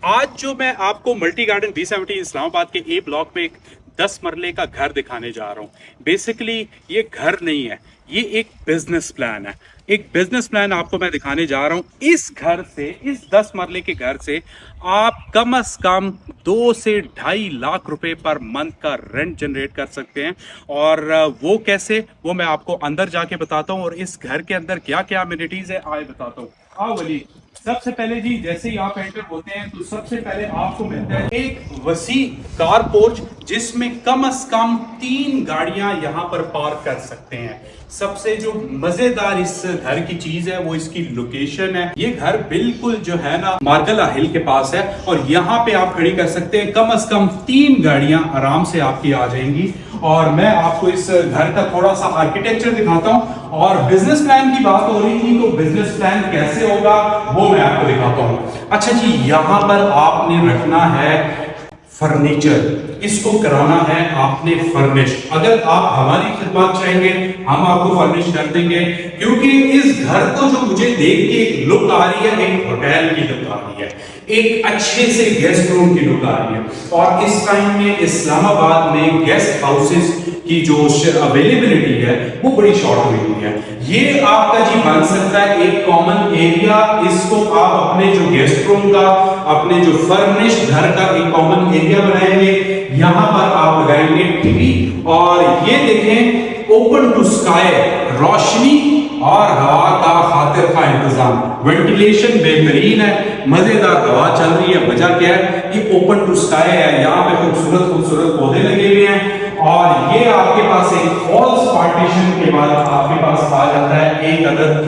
आज जो मैं आपको मल्टी गार्डन B70 इस्लामाबाद के ए ब्लॉक में एक 10 मरले का घर दिखाने जा रहा हूँ। बेसिकली ये घर नहीं है, ये एक बिजनेस प्लान है। एक बिजनेस प्लान आपको मैं दिखाने जा रहा हूँ। इस घर से, इस 10 मरले के घर से आप कम से कम 2 से 2.5 लाख रुपए पर मंथ का रेंट जनरेट कर सकते हैं। और वो कैसे, वो मैं आपको अंदर जाके बताता हूँ और इस घर के अंदर क्या क्या अमेनिटीज है आए बताता हूँ। आओ वली। सबसे पहले जी, जैसे ही आप एंटर होते हैं तो सबसे पहले आपको मिलता है एक वसी कार पोर्च, जिसमें कम से कम 3 गाड़ियां यहां पर पार्क कर सकते हैं। सबसे जो मजेदार इस घर की चीज है वो इसकी लोकेशन है। ये घर बिल्कुल जो है ना मार्गला हिल के पास है और यहाँ पे आप खड़ी कर सकते हैं। कम से कम 3 गाड़ियां आराम से आपकी आ जाएंगी। और मैं आपको इस घर का थोड़ा सा आर्किटेक्चर दिखाता हूं। और बिजनेस प्लान की बात हो रही थी, तो बिजनेस प्लान कैसे होगा वो मैं आपको दिखाता हूं। अच्छा जी, यहां पर आपने रखना है फर्नीचर, इसको कराना है आपने फर्निश। अगर आप हमारी खिदमत चाहेंगे हम आपको फर्निश कर देंगे, क्योंकि इस घर को जो मुझे देख के एक लुक आ रही है, एक होटल की लुक आ रही है, एक अच्छे से गेस्ट रूम की लुक आ रही है। और इस टाइम में इस्लामाबाद में गेस्ट हाउसेस की जो अवेलेबिलिटी है वो बड़ी शॉर्ट हुई है। ये आपका जी बन सकता है एक कॉमन एरिया। इसको आप अपने जो गेस्ट रूम का, अपने जो फर्निश घर का एक कॉमन एरिया बनाएंगे। यहां पर आप लगाएंगे टीवी और ये देखें ओपन टू स्काई, रोशनी और हवा का खातिर का इंतजाम, वेंटिलेशन बेहतरीन है, मजेदार हवा चल रही है। वजह क्या है, ये ओपन टू स्काई है, यहाँ पे खूबसूरत खूबसूरत पौधे लगे हुए हैं। और ये आपके पास एक फॉल्स पार्टीशन के बाद आपके पास आ जाता है एक अदद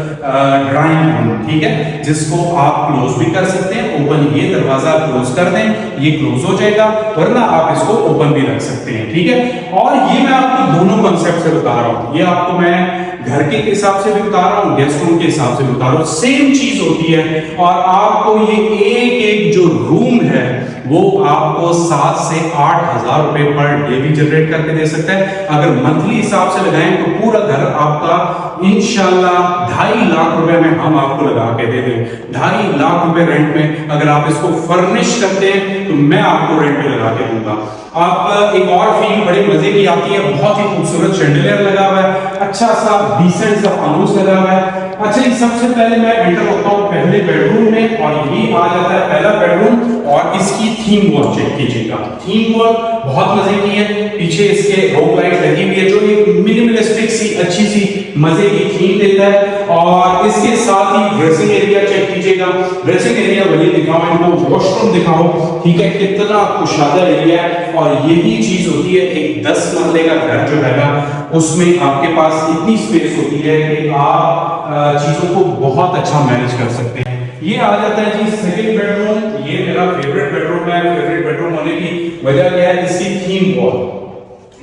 ड्राइंग रूम, ठीक है, जिसको आप क्लोज भी कर सकते हैं। ओपन, ये दरवाजा क्लोज कर दें, ये क्लोज हो जाएगा, वरना आप इसको ओपन भी रख सकते हैं, ठीक है। और ये मैं आपको दोनों कॉन्सेप्ट से बता रहा हूं। ये आपको मैं घर के हिसाब से भी बता रहा हूं, गेस्ट रूम के हिसाब से भी बता रहा हूं, सेम चीज होती है। और आपको ये एक एक जो रूम है वो आपको 7 से 8 हजार रुपए पर डे भी जनरेट करके दे सकता है। अगर मंथली हिसाब से लगाएं तो पूरा घर आपका इंशाल्लाह 2.5 लाख रुपए में हम आपको लगा के दे दें। 2.5 लाख रुपए रेंट में अगर आप इसको फर्निश करते हैं तो मैं आपको रेंट में लगा के दूंगा। आप एक और फील बड़े मजे की आती है, बहुत ही खूबसूरत शैंडलियर लगा हुआ है, अच्छा सा डिसेंट सा फानूस लगा हुआ है। अच्छा, सबसे पहले मैं एंटर होता हूं पहले बेडरूम में और यही आ जाता है पहला बेडरूम। और इसकी थीम वॉल चेक कीजिएगा, थीम वॉल बहुत मजे की है। पीछे इसके रोप लाइट लगी हुई है जो एक मिनिमलिस्टिक सी अच्छी सी मजे की थीम देता है। और इसके साथ ही ड्रेसिंग एरिया चेक कीजिएगा, ड्रेसिंग एरिया वही दिखाओ, इनको वॉशरूम दिखाओ, ठीक है, कितना कुशादा एरिया है। और यही चीज होती है एक 10 मरले का घर जो है ना, उसमें आपके पास इतनी स्पेस होती है कि आप चीजों को बहुत अच्छा मैनेज कर सकते हैं। ये आ जाता है जी सेकंड बेडरूम। ये मेरा फेवरेट बेडरूम है। फेवरेट बेडरूम होने की वजह क्या है, इसकी थीम वॉल,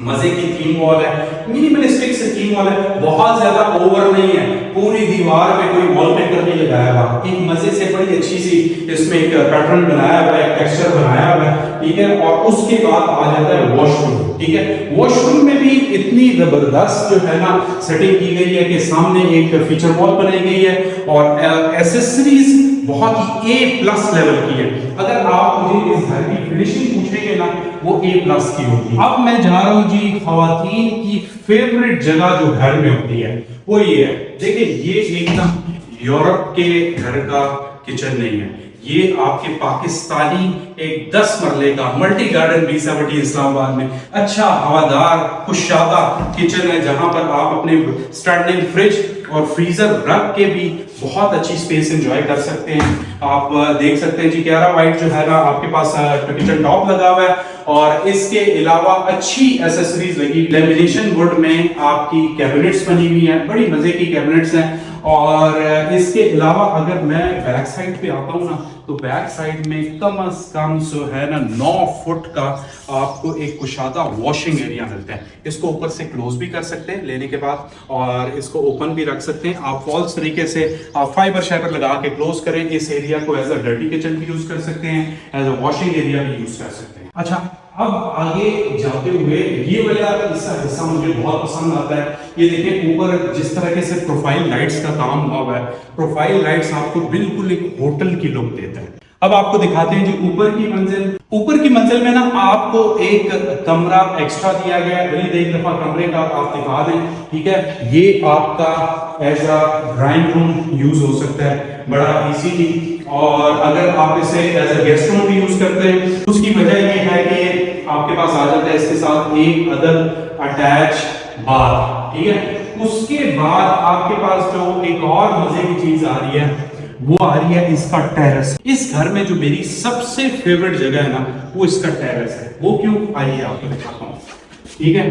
मजे की थीम वॉल है, मिनिमलिस्टिक से थीम वॉल है, बहुत ज्यादा ओवर नहीं है, पूरी दीवार पे कोई वॉलपेपर नहीं लगाया हुआ, एक मजे से बड़ी अच्छी सी इसमें एक पैटर्न बनाया हुआ है, टेक्सचर बनाया हुआ है, ठीक है। और उसके बाद आ जाता है वॉशरूम, ठीक है। वॉशरूम में भी इतनी जबरदस्त जो है ना सेटिंग की गई है कि सामने एक फीचर वॉल बनाई गई है और एसेसरीज बहुत ही A+ लेवल की है। अगर आप मुझे इस घर की फिनिशिंग पूछेंगे ना, वो A+ की होगी। अब मैं जा रहा हूं जी खवातीन की फेवरेट जगह जो घर में होती है वो ये है। देखिए, ये एकदम यूरोप के घर का किचन नहीं है, ये आपके पाकिस्तानी एक 10 मरले का मल्टी गार्डन B70 इस्लामाबाद में अच्छा हवादार कुशादा किचन है, जहां पर आप अपने स्टैंडिंग फ्रिज और फ्रीजर रख के भी बहुत अच्छी स्पेस एंजॉय कर सकते हैं। आप देख सकते हैं जी, क्यारा वाइट जो है ना आपके पास किचन टॉप लगा हुआ है। और इसके अलावा अच्छी एसेसरीज लगी, लेमिनेशन वुड में आपकी कैबिनेट्स बनी हुई हैं, बड़ी मजे की कैबिनेट्स हैं। और इसके अलावा अगर मैं बैक साइड पे आता हूँ ना, तो बैक साइड में कम से कम जो है ना 9 फुट का आपको एक कुशादा वॉशिंग एरिया मिलता है। इसको ऊपर से क्लोज भी कर सकते हैं लेने के बाद, और इसको ओपन भी रख सकते हैं। आप फॉल्स तरीके से आप फाइबर शाइबर लगा के क्लोज करें। इस एरिया को एज अ डर्टी किचन भी यूज कर सकते हैं, एज अ वॉशिंग एरिया भी यूज कर सकते हैं। अच्छा, अब आगे जाते हुए ये वाला हिस्सा मुझे बहुत पसंद आता है। ये देखिए ऊपर जिस तरह से प्रोफाइल लाइट्स का काम हुआ है, प्रोफाइल लाइट्स आपको बिल्कुल एक होटल की लुक देता है। अब आपको दिखाते हैं जी ऊपर की मंजिल। ऊपर की मंजिल में ना आपको एक कमरा एक्स्ट्रा दिया गया है। वही एक दफा कमरे का आप दिखा दें, ठीक है। ये आपका as a drawing room use हो सकता है बड़ा इजीली, और अगर आप इसे एज अ गेस्ट रूम भी यूज करते हैं, उसकी वजह ये है कि आपके पास आ जाता है इसके साथ एक अदर अटैच बाथ, ठीक है। उसके बाद आपके पास जो एक और मजे की चीज आ रही है वो आ रही है इसका टेरेस। इस घर में जो मेरी सबसे फेवरेट जगह है ना वो इसका टेरेस है। वो क्यों, आइए आपको दिखाता हूँ, ठीक है।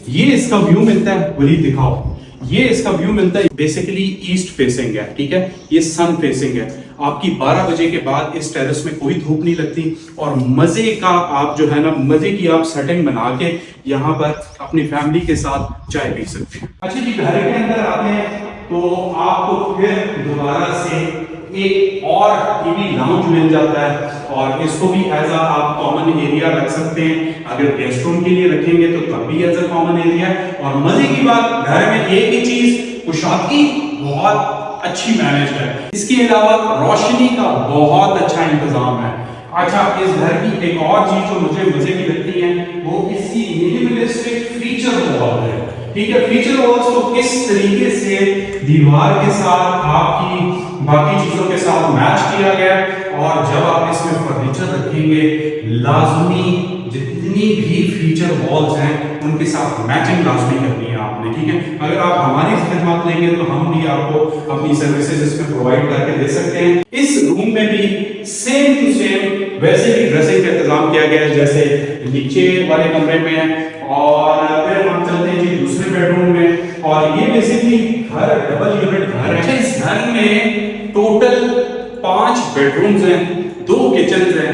ये इसका व्यू मिलता है, वही दिखाओ। ये इसका व्यू मिलता है, बेसिकली ईस्ट फेसिंग है, ठीक है। ये सन फेसिंग है। आपकी 12 बजे के बाद इस टेरेस में कोई धूप नहीं लगती, और मजे का आप जो है ना, मजे की आप सेटिंग बना के यहाँ पर अपनी फैमिली के साथ चाय पी सकते हैं। अच्छा जी, घर के अंदर आते हैं तो आपको फिर दोबारा से एक और टीवी लाउंज मिल जाता है, और इसको भी एज अ आप कॉमन एरिया रख सकते हैं। अगर गेस्ट रूम के लिए रखेंगे तो तब भी एज अ कॉमन एरिया। और मजे की बात, घर में एक ही चीज, कुशादगी बहुत अच्छी मैनेज है। इसके अलावा रोशनी का बहुत अच्छा इंतजाम है। अच्छा, इस घर की एक और चीज जो मुझे मजे की लगती है वो इसकी मिनिमलिस्टिक फीचर वॉल है, ठीक है। फीचर वॉल्स को किस तरीके से दीवार के साथ आपकी बाकी चीजों के साथ मैच किया गया, और जब आप इसमें फर्नीचर रखेंगे लाजमी जितनी भी फीचर वॉल्स हैं उनके साथ मैचिंग लाजमी करनी है आपने, ठीक है। अगर आप हमारी खिदमत लेंगे तो हम भी आपको अपनी सर्विसेज इसमें प्रोवाइड करके दे सकते हैं। इस रूम में भी सेम टू सेम वैसे ही ड्रेसिंग का इंतजाम किया गया है जैसे नीचे वाले कमरे में है। और फिर हम चलते हैं जी दूसरे बेडरूम में, और ये बेसिकली घर डबल यूनिट घर है। इस घर में टोटल 5 बेडरूम्स हैं, 2 किचन्स हैं,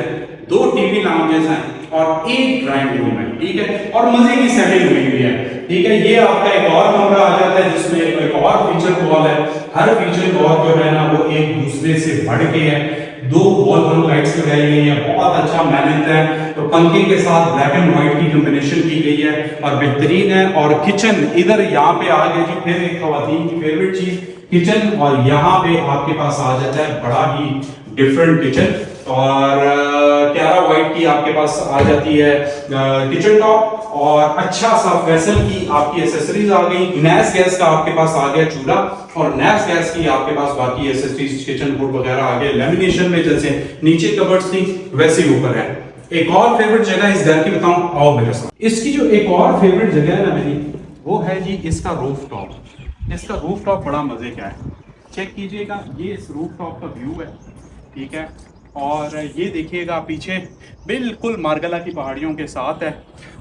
2 टीवी लाउंजेस हैं और 1 ड्राइंग रूम है, ठीक है। और मजे की सेटिंग हुई हुई है, ठीक है। ये आपका एक और कमरा आ जाता है जिसमें एक और फीचर वॉल है। हर फीचर वॉल जो है ना वो एक दूसरे से बढ़ के है। 2 वॉल हम लाइट्स लगाई गई है, बहुत अच्छा मेहनत है। तो पंखे के साथ ब्लैक एंड व्हाइट की कॉम्बिनेशन की गई है और बेहतरीन है। और किचन इधर यहाँ पे आ गया जी, फिर एक खवातीन की फेवरेट चीज किचन, और यहाँ पे आपके पास आ जाता है बड़ा ही डिफरेंट किचन। और क्यारा व्हाइट की आपके पास आ जाती है किचन टॉप, और अच्छा सा वेसल की आपकी एसेसरीज आ गई। नैस गैस का आपके पास आ गया चूल्हा, और नैस गैस की आपके पास बाकी एसेसरीज किचन हुड वगैरह आ गए। लेमिनेशन में जैसे नीचे कबर्ड्स थी वैसे ही ऊपर है। एक और फेवरेट जगह इस घर की बताऊं, आओ मेरे साथ। इसकी जो एक और फेवरेट जगह है ना मेरी, वो है जी इसका रूफ टॉप। इसका रूफ टॉप बड़ा मजे का है। चेक कीजिएगा, ये इस रूफ टॉप का व्यू है, ठीक है। और ये देखिएगा पीछे बिल्कुल मार्गला की पहाड़ियों के साथ है,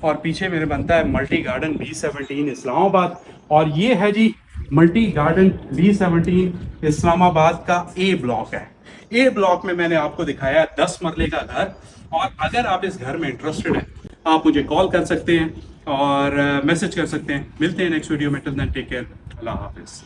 और पीछे मेरे बनता है मल्टी गार्डन B17 इस्लामाबाद। और ये है जी मल्टी गार्डन B17 इस्लामाबाद का A ब्लॉक है। A ब्लॉक में मैंने आपको दिखाया 10 मरले का घर, और अगर आप इस घर में इंटरेस्टेड हैं आप मुझे कॉल कर सकते हैं और मैसेज कर सकते हैं। मिलते हैं नेक्स्ट वीडियो में, टिल देन टेक केयर, अल्लाह हाफिज।